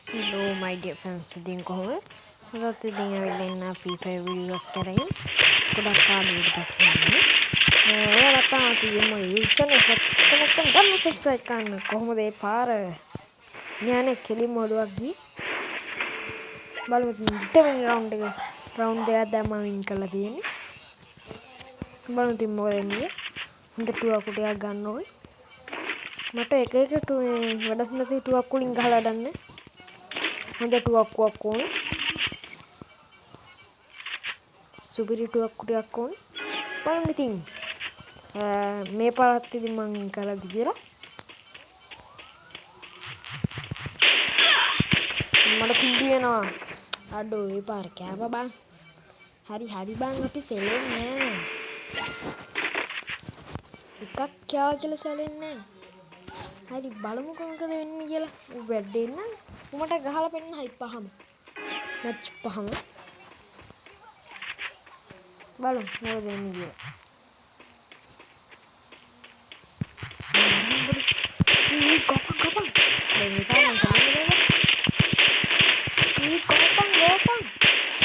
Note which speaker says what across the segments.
Speaker 1: Hello my dear friends, ඉතින් කොහොමද? හොඳත් ඉතින් ඇවිල්ලා ඉන්න Free Fire වීඩියෝ එකක් කරගෙන ගොඩක් කාලයකට පස්සේ ආවේ. ඔයාලා තාම තියෙන්නේ මගේ YouTube channel එක ගන්න subscribe කරන්න. කොහොමද ඒ පාර ඥානේ කෙලින්ම ඔළුවක් ගියේ. බලමු දෙවෙනි රවුන්ඩ් එකක් දැන් මම වින් කරලා තියෙන්නේ. බලමු ඉතින් මොකද වෙන්නේ. හොඳ ටුවක් ටිකක් ගන්න ඕනේ. මට එක වැඩක් නැති ටුවක් වලින් ගහලා ඩන්න. හොඳ ටුවක්කුවක් ඕනේ. සුපිරි ටුවක්කු ටිකක් ඕනේ. බලමු ඉතින් මේ පාරත් ඉතින් මම වින් කරලාද කියලා. මට කිව්වෙනවා අඩෝ මේ පාර කෑව බං. හරි බං අපි සෙලෙන්නේ නෑ. එකක් කෑවා කියලා සැලෙන්නේ නෑ. හරි බලමුකෝ මොකද වෙන්නේ කියලා. වැඩේ නම් උඹට ගහලා පෙන්නයි පහම. මැච් පහම. බලමු මොකද වෙන්නේ කියලා.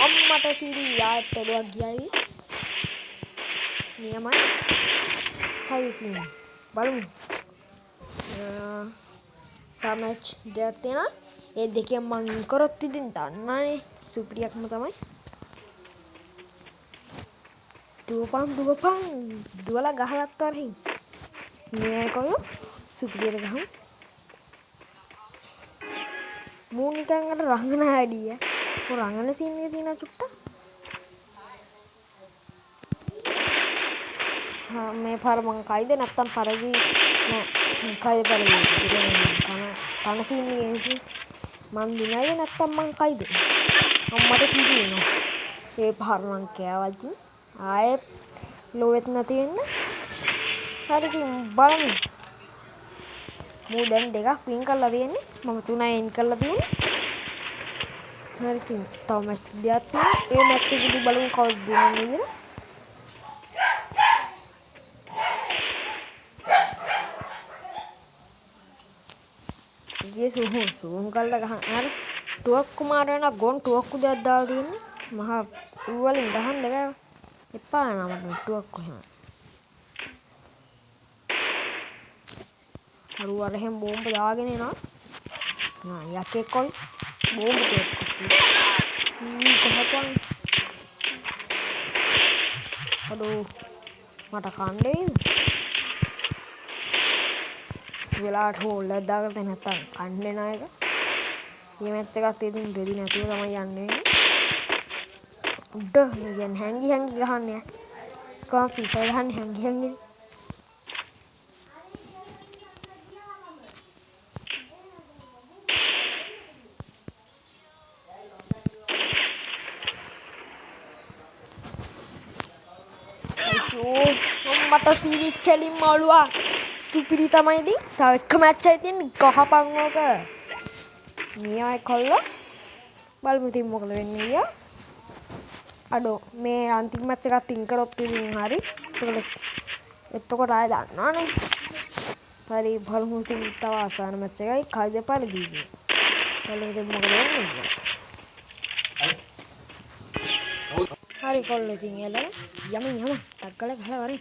Speaker 1: අම්මට සිරි යාට ඔලුවක් ගියයි. නියමයි. හරි ඉතින් බලමු. මැච් දෙකක් තියෙනවා. ඒ දෙකෙන් මං කරොත් ඉතින් දන්නවනේ සුපිරියක්ම තමයි. දුවපන් දුවලා ගහලත් තරහින්. මේ කොළු සුපිරියට ගහමු. මූන් නිකන් අර රංගන හැඩිය. රංගන සීන් එකේ තියෙන චුට්ට. මේ පාර මං කයිද නැත්තම් පරදි කයිද පරදි කන සීන් එකේ මං දිනයිද නැත්තම් මං කයිද අම්මට කිව්වෙනවා ඒ පාර මං කෑවද ආයේ ලෝවෙත් නැති වෙන්න හරි ඉතින් බලමු මූ දැන් දෙකක් වින් කරලා තියෙන්නේ මම තුනයි එන් කරලා තියෙන්නේ හරි ඉතින් තව මැච් දෙකක් තියෙනවා ඒ මැච් එකේදී බලමු කවුද දිනන්නේ කියලා ये सुन करला गहन यार टुवक्कु मारना गोन टुवक्कु දෙයක් දාලා තියෙන්නේ මහා ඌවලින් ගහන්න බෑ එපා නම टुवक्कु එහෙම අරු අරහෙන් බෝම්බ දාගෙන එනවා යකෙක් කොයි බෝම්බ කොහොපන් අඩෝ මට කණ්ඩේ වෙලාවට හෝල් එකක් දාගත්තා නැත්තම් කන්නේ නැහැ එක. මේ මැච් එකත් ඉතින් රෙදි නැතිව තමයි යන්නේ. උඩ නිකන් හැංගි ගහන්නේ. කොහොම පිටේ ගහන්නේ හැංගි. අයියෝ මට සීරීස් කෙලින්ම ඔළුවා. සුපිරි තමයි ඉතින්. තව එක මැච් එකයි තියෙන්නේ ගහපන් ඕක. නියමයි කොල්ලෝ. බලමු ඉතින් මොකද වෙන්නේ කියලා. අඩෝ මේ අන්තිම මැච් එකත් ඉන් කරොත් ඉතින් හරි. එතකොට ආයෙ දන්නවනේ. හරි බලමු ඉතින් තව ආසන්න මැච් එකයි කයිද පරිදි. බලමු ඉතින් මොකද වෙන්නේ කියලා. හරි කොල්ලෝ ඉතින් එළ යමු. ටක්කල ගහලා වරේ.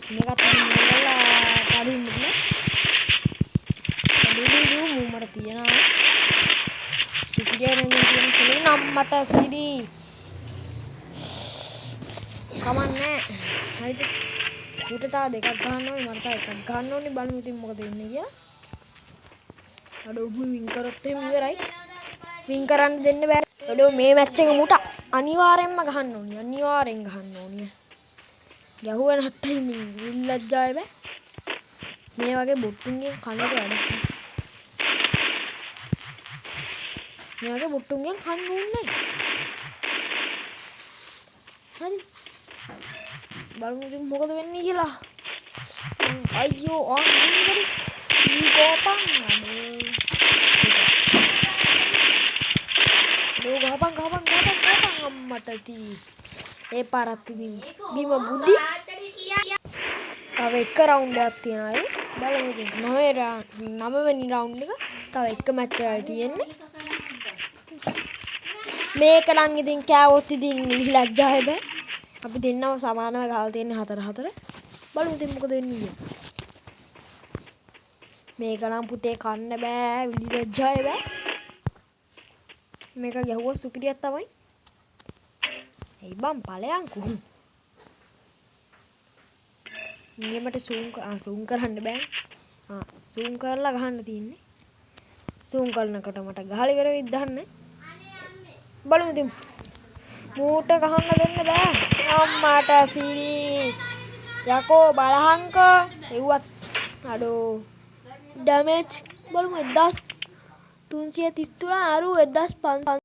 Speaker 1: මේකත් නල්ලා කඩින් මුන්න. දුදු මට තියනවා. සුපිරියෙන් තියෙන කෙලින් අම්මට සිරි. කමන්නේ. හරිද? ඌට තා දෙකක් ගන්න ඕනේ මට තා එකක් ගන්න ඕනේ බලමු ඉතින් මොකද වෙන්නේ කියලා. අඩෝ මු වින් කරොත් එහෙම ඉවරයි. වින් කරන්න දෙන්න බෑ. අඩෝ මේ මැච් එක මුට අනිවාර්යෙන්ම ගහන්න ඕනේ. අනිවාර්යෙන් ගහන්න ඕනේ. යහුව නැත්තම් විල්ලජ්ජාය බෑ. මේ වගේ බුට්ටුන්ගෙන් කන්නට වැඩක්. මේ වගේ බුට්ටුන්ගෙන් කන්න ඕනේ. හරි. බලමු ඉතින් මොකද වෙන්නේ කියලා. අයියෝ ආන්දරි. ඊගෝපන් ගහපන් අම්මට තී. ඒ පාරත් ඉතින් බීම බුද්ධි. තව එක රවුන්ඩ් එකක් තියෙනවා. බලමු ඉතින් 9 වෙනි රවුන්ඩ් එක. තව එක මැච් එකයි තියෙන්නේ. මේක නම් ඉතින් කෑවොත් ඉතින් ලැජ්ජා හැබැයි. අපි දෙන්නව සමානව ගහලා තියෙන්නේ 4-4. බලමු ඉතින් මොකද වෙන්නේ කියලා. මේක නම් පුතේ කන්න බෑ විලි ලැජ්ජා හැබැයි. මේක ගැහුවොත් සුපිරියක් තමයි. එයි බම් ඵලයන්කෝ. නියමට සූම් කරන්න බෑ. සූම් කරලා ගහන්න තියෙන්නේ. සූම් කරනකොට මට ගහලා ඉවර වෙයිද දන්නේ. බලමු ඉතින්. මූට ගහන්න දෙන්න බෑ. අම්මාට සිරි. යකෝ බලහන්කෝ. එව්වත් අඩෝ. ඩැමේජ් බලමු 1333 අරු 1500